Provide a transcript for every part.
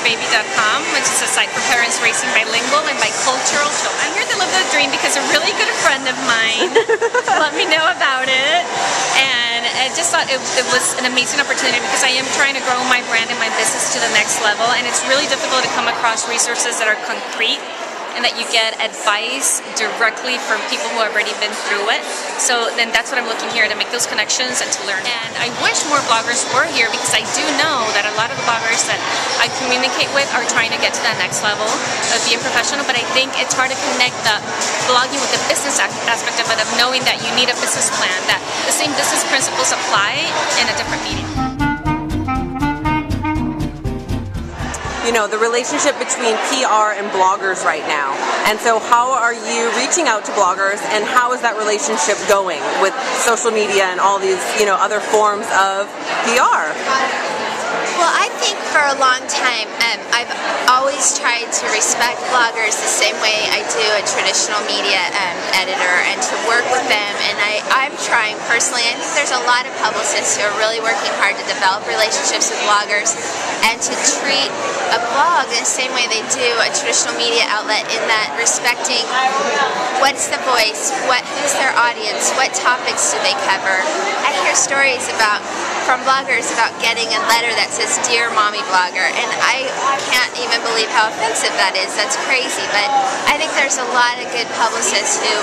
Baby.com, which is a site for parents raising bilingual and bicultural children. I'm here to live the dream because a really good friend of mine let me know about it, and I just thought it was an amazing opportunity because I am trying to grow my brand and my business to the next level, and it's really difficult to come across resources that are concrete and that you get advice directly from people who have already been through it. So then that's what I'm looking here, to make those connections and to learn. And I wish more bloggers were here because I do know that a lot of the bloggers that I communicate with are trying to get to that next level of being professional, but I think it's hard to connect the blogging with the business aspect of it, of knowing that you need a business plan, that the same business principles apply in a different medium. You know, the relationship between PR and bloggers right now. And so how are you reaching out to bloggers, and how is that relationship going with social media and all these, you know, other forms of PR? Well, I think for a long time, I've always tried to respect bloggers the same way I do a traditional media editor, and to work with them. And I'm trying personally, I think there's a lot of publicists who are really working hard to develop relationships with bloggers and to treat a blog the same way they do a traditional media outlet, in that respecting what's the voice, who's their audience, what topics do they cover. I hear stories from bloggers about getting a letter that says "Dear Mommy Blogger," and I can't even believe how offensive that is. That's crazy. But I think there's a lot of good publicists who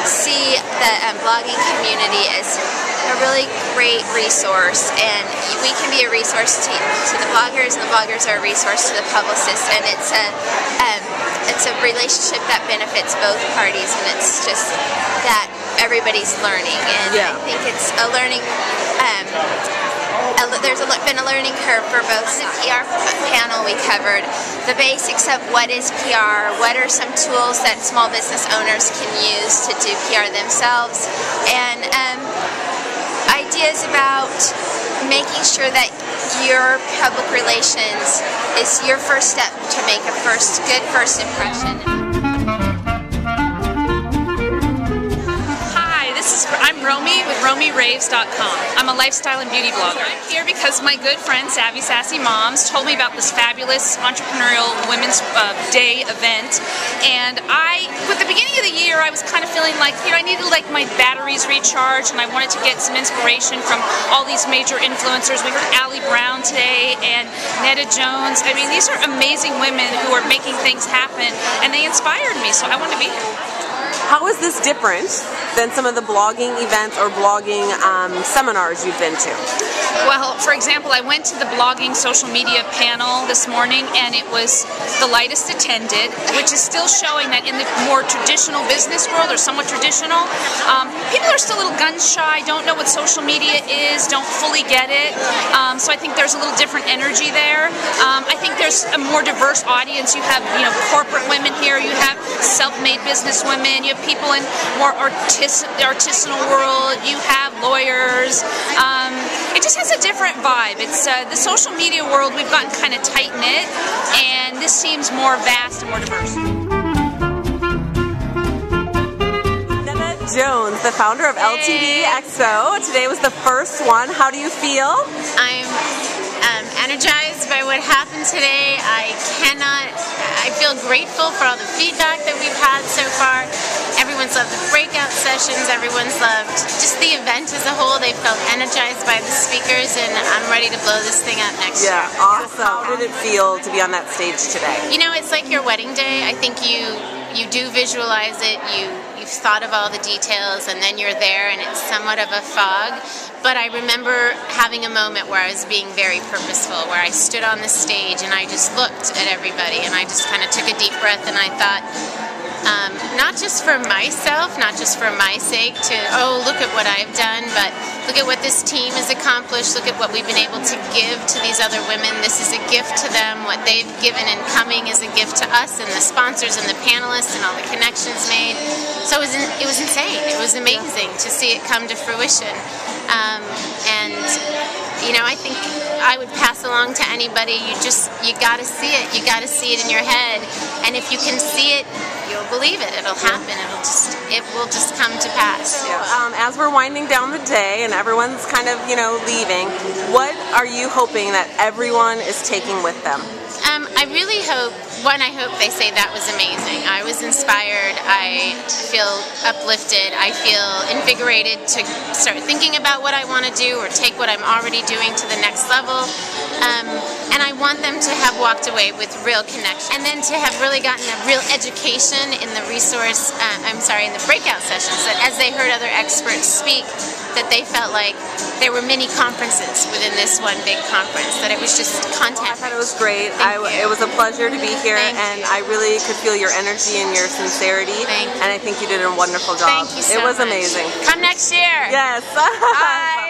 see the blogging community as a really great resource, and we can be a resource to the bloggers, and the bloggers are a resource to the publicists, and it's a relationship that benefits both parties, and it's just that everybody's learning, and I think it's a learning. There's been a learning curve for both. The PR panel we covered the basics of what is PR, what are some tools that small business owners can use to do PR themselves, and ideas about making sure that your public relations is your first step to make a good first impression. I'm Romy with RomyRaves.com. I'm a lifestyle and beauty blogger. I'm here because my good friend Sassy Moms told me about this fabulous entrepreneurial Women's Day event, and with the beginning of the year, I was kind of feeling like, you know, I needed like my batteries recharged, and I wanted to get some inspiration from all these major influencers. We heard Allie Brown today and Neda Jones. I mean, these are amazing women who are making things happen, and they inspired me, so I wanted to be here. How is this different than some of the blogging events or blogging seminars you've been to? Well, for example, I went to the blogging social media panel this morning, and it was the lightest attended, which is still showing that in the more traditional business world, or somewhat traditional, people are still a little gun shy, don't know what social media is, don't fully get it. So I think there's a little different energy there. I think there's a more diverse audience. You have, you know, corporate women here, you have self-made business women, you have people in more artisanal world, you have lawyers. It just has a different vibe. It's the social media world, we've gotten kind of tight-knit, and this seems more vast and more diverse. Neda Jones, the founder of LTD Expo. Today was the first one. How do you feel? I'm energized by what happened today. I feel grateful for all the feedback that we've had so far. Everyone's loved the breakout sessions, everyone's loved just the event as a whole. They felt energized by the speakers, and I'm ready to blow this thing up next year. Yeah, awesome. How did it feel to be on that stage today? You know, it's like your wedding day. I think you do visualize it, you've thought of all the details, and then you're there and it's somewhat of a fog. But I remember having a moment where I was being very purposeful, where I stood on the stage and I just looked at everybody and I just kind of took a deep breath, and I thought, not just for myself, not just for my sake to, oh, look at what I've done, but look at what this team has accomplished, look at what we've been able to give to these other women. This is a gift to them. What they've given and coming is a gift to us and the sponsors and the panelists and all the connections made. So it was insane. It was amazing to see it come to fruition. And you know, I think I would pass along to anybody, you got to see it. You got to see it in your head. And if you can see it, you'll believe it. It'll happen. It will just come to pass. Yeah. As we're winding down the day and everyone's kind of, you know, leaving, what are you hoping that everyone is taking with them? I really hope, I hope they say that was amazing. I was inspired. I feel uplifted. I feel invigorated to start thinking about what I want to do or take what I'm already doing to the next level. And I want them to have walked away with real connection. And then to have really gotten a real education in the in the breakout sessions, that as they heard other experts speak, that they felt like there were mini conferences within this one big conference, that it was just content. I thought it was great. It was a pleasure to be here, and I really could feel your energy and your sincerity. Thank you. And I think you did a wonderful job. Thank you so much. It was much. amazing. Come next year. Yes. Bye.